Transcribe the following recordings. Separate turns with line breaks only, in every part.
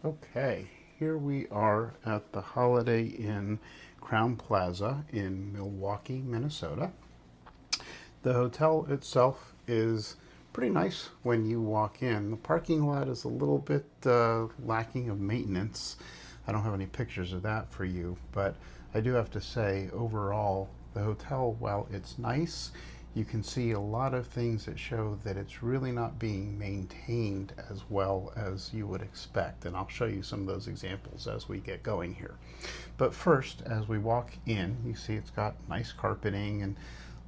Okay, here we are at the Holiday Inn Crown Plaza in Milwaukee, Minnesota. The hotel itself is pretty nice when you walk in. The parking lot is a little bit lacking of maintenance. I don't have any pictures of that for you, but I do have to say, overall, the hotel, while it's nice, you can see a lot of things that show that it's really not being maintained as well as you would expect. And I'll show you some of those examples as we get going here. But first, as we walk in, you see it's got nice carpeting and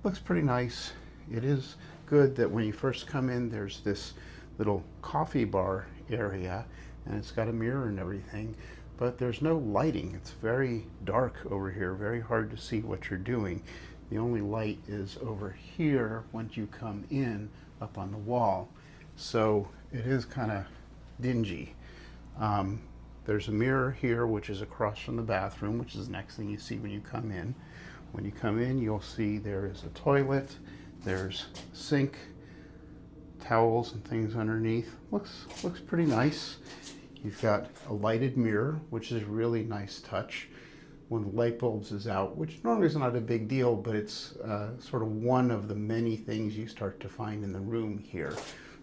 looks pretty nice. It is good that when you first come in, there's this little coffee bar area and it's got a mirror and everything, but there's no lighting. It's very dark over here, very hard to see what you're doing. The only light is over here once you come in up on the wall. So it is kind of dingy. There's a mirror here which is across from the bathroom, which is the next thing you see when you come in. When you come in, you'll see there is a toilet, there's sink, towels and things underneath. Looks pretty nice. You've got a lighted mirror, which is a really nice touch when the light bulbs is out, which normally is not a big deal, but it's sort of one of the many things you start to find in the room here.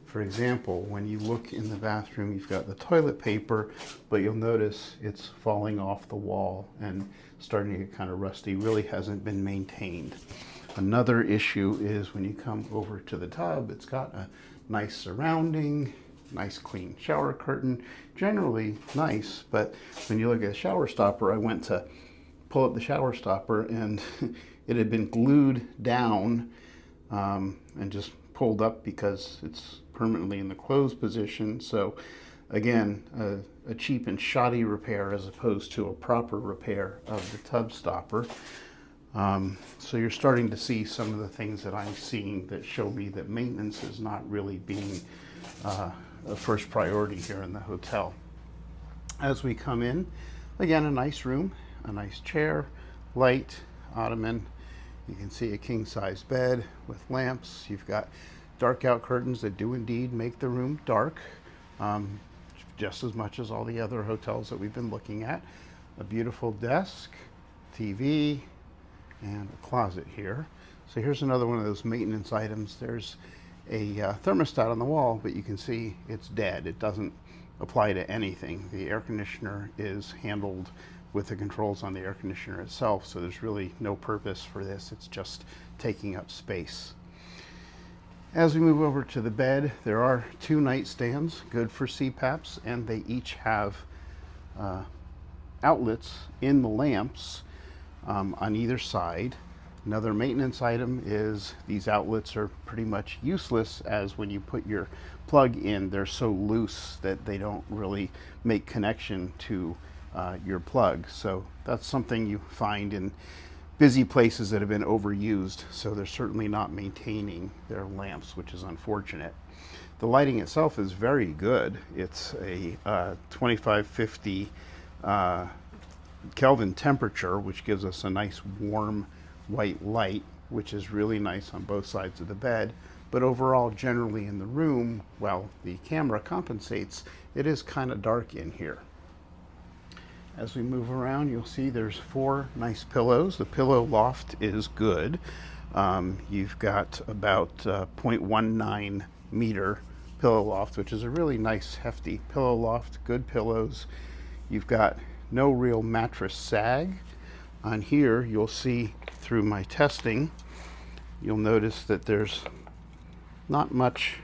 For example, when you look in the bathroom, you've got the toilet paper, but you'll notice it's falling off the wall and starting to get kind of rusty. Really hasn't been maintained. Another issue is when you come over to the tub, it's got a nice surrounding, nice clean shower curtain, generally nice, but when you look at the shower stopper, I went to pull up the shower stopper and it had been glued down and just pulled up because it's permanently in the closed position. So again, a cheap and shoddy repair as opposed to a proper repair of the tub stopper. So you're starting to see some of the things that I'm seeing that show me that maintenance is not really being a first priority here in the hotel. As we come in, again, a nice room, a nice chair, light, ottoman. You can see a king-size bed with lamps. You've got dark out curtains that do indeed make the room dark, just as much as all the other hotels that we've been looking at. A beautiful desk, TV, and a closet here. So here's another one of those maintenance items. There's a thermostat on the wall, but you can see it's dead. It doesn't apply to anything. The air conditioner is handled with the controls on the air conditioner itself, so there's really no purpose for this. It's just taking up space. As we move over to the bed, there are two nightstands, good for CPAPs, and they each have outlets in the lamps on either side. Another maintenance item is these outlets are pretty much useless, as when you put your plug in, they're so loose that they don't really make connection to your plug. So that's something you find in busy places that have been overused. So they're certainly not maintaining their lamps, which is unfortunate. The lighting itself is very good. It's a 2550 Kelvin temperature, which gives us a nice warm white light, which is really nice on both sides of the bed. But overall, generally in the room, while the camera compensates, it is kind of dark in here. As we move around, you'll see there's 4 nice pillows. The pillow loft is good. You've got about 0.19 meter pillow loft, which is a really nice hefty pillow loft, good pillows. You've got no real mattress sag. On here, you'll see through my testing, you'll notice that there's not much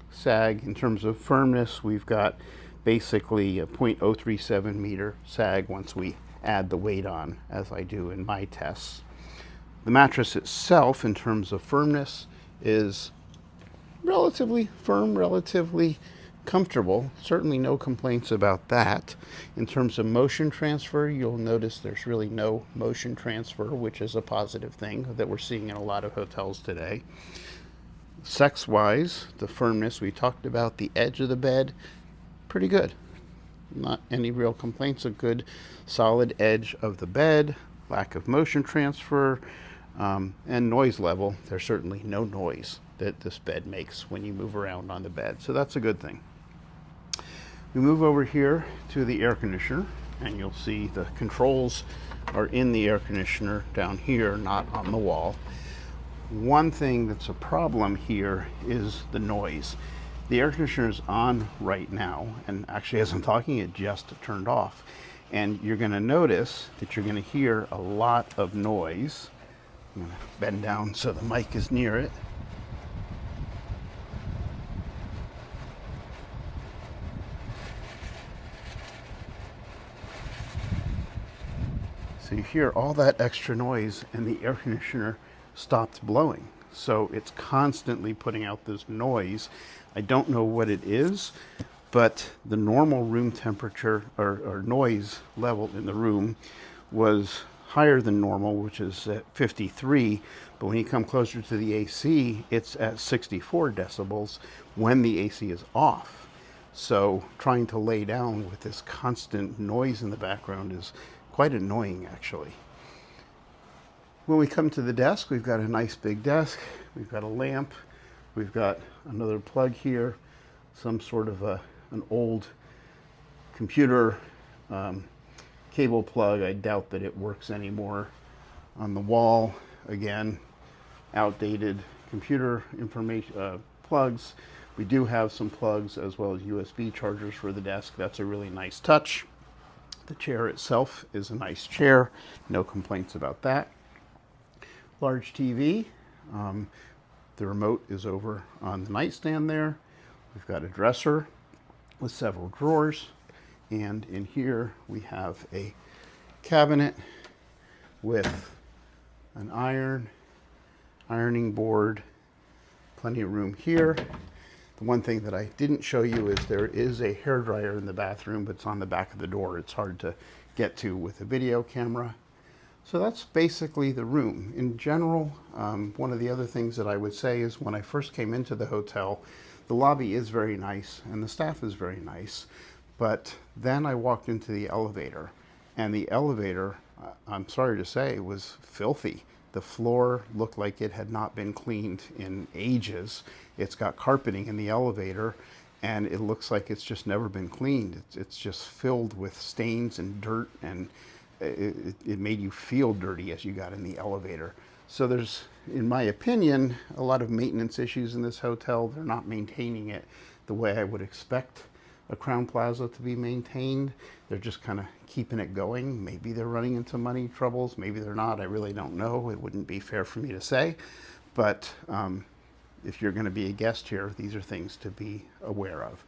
sag in terms of firmness. We've got basically a 0.037 meter sag once we add the weight on, as I do in my tests. The mattress itself, in terms of firmness, is relatively firm, relatively comfortable. Certainly no complaints about that. In terms of motion transfer, you'll notice there's really no motion transfer, which is a positive thing that we're seeing in a lot of hotels today. Sex-wise, the firmness, we talked about the edge of the bed, pretty good. Not any real complaints. A good solid edge of the bed, lack of motion transfer, and noise level. There's certainly no noise that this bed makes when you move around on the bed, so that's a good thing. We move over here to the air conditioner, and you'll see the controls are in the air conditioner down here, not on the wall. One thing that's a problem here is the noise. The air conditioner is on right now, and actually as I'm talking it just turned off. And you're going to notice that you're going to hear a lot of noise. I'm going to bend down so the mic is near it. So you hear all that extra noise and the air conditioner stopped blowing. So it's constantly putting out this noise. I don't know what it is, but the normal room temperature or noise level in the room was higher than normal, which is at 53. But when you come closer to the AC, it's at 64 decibels when the AC is off. So trying to lay down with this constant noise in the background is quite annoying, actually. When we come to the desk, we've got a nice big desk. We've got a lamp. We've got another plug here, some sort of an old computer cable plug. I doubt that it works anymore. On the wall, again, outdated computer information plugs. We do have some plugs as well as USB chargers for the desk. That's a really nice touch. The chair itself is a nice chair. No complaints about that. Large TV. The remote is over on the nightstand there. We've got a dresser with several drawers. And in here we have a cabinet with an ironing board, plenty of room here. The one thing that I didn't show you is there is a hairdryer in the bathroom, but it's on the back of the door. It's hard to get to with a video camera. So that's basically the room. In general, one of the other things that I would say is when I first came into the hotel, the lobby is very nice and the staff is very nice. But then I walked into the elevator, and the elevator, I'm sorry to say, was filthy. The floor looked like it had not been cleaned in ages. It's got carpeting in the elevator, and it looks like it's just never been cleaned. It's just filled with stains and dirt, and it made you feel dirty as you got in the elevator. So there's, in my opinion, a lot of maintenance issues in this hotel. They're not maintaining it the way I would expect a Crowne Plaza to be maintained. They're just kind of keeping it going. Maybe they're running into money troubles. Maybe they're not. I really don't know. It wouldn't be fair for me to say. But if you're going to be a guest here, these are things to be aware of.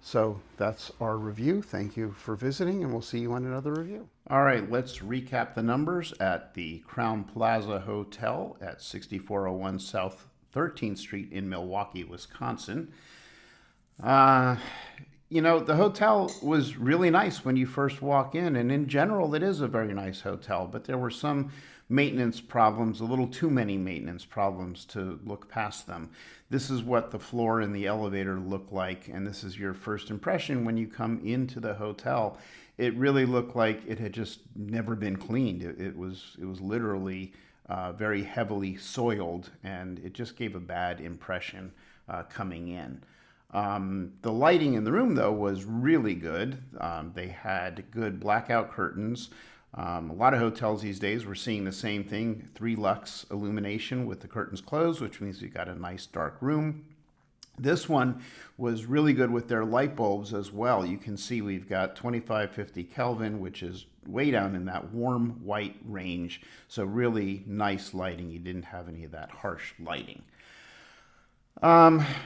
So that's our review. Thank you for visiting, and we'll see you on another review. All right, let's recap the numbers at the Crowne Plaza Hotel at 6401 South 13th Street in Milwaukee, Wisconsin. You know, the hotel was really nice when you first walk in, and in general, it is a very nice hotel, but there were some maintenance problems, a little too many maintenance problems to look past them. This is what the floor in the elevator looked like, and this is your first impression when you come into the hotel. It really looked like it had just never been cleaned. It was literally very heavily soiled, and it just gave a bad impression coming in. The lighting in the room, though, was really good. They had good blackout curtains. A lot of hotels these days, we're seeing the same thing, 3 lux illumination with the curtains closed, which means you got a nice dark room. This one was really good with their light bulbs as well. You can see we've got 2550 Kelvin, which is way down in that warm white range. So really nice lighting. You didn't have any of that harsh lighting.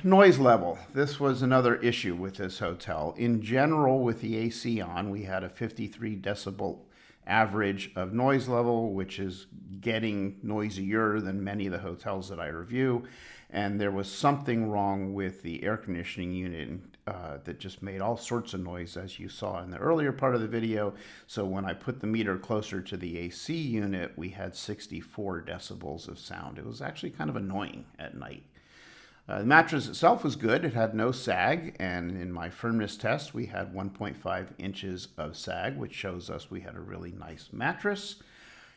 Noise level. This was another issue with this hotel. In general, with the AC on, we had a 53 decibel average of noise level, which is getting noisier than many of the hotels that I review. And there was something wrong with the air conditioning unit that just made all sorts of noise, as you saw in the earlier part of the video. So when I put the meter closer to the AC unit, we had 64 decibels of sound. It was actually kind of annoying at night. The mattress itself was good. It had no sag, and in my firmness test, we had 1.5 inches of sag, which shows us we had a really nice mattress.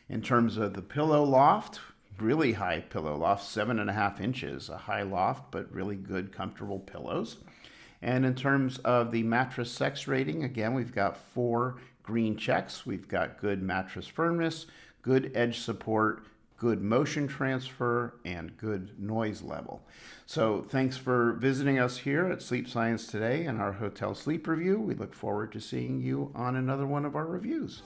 In terms of the pillow loft, really high pillow loft, 7.5 inches, a high loft, but really good, comfortable pillows. And in terms of the mattress sex rating, again, we've got 4 green checks. We've got good mattress firmness, good edge support, good motion transfer, and good noise level. So thanks for visiting us here at Sleep Science Today and our hotel sleep review. We look forward to seeing you on another one of our reviews.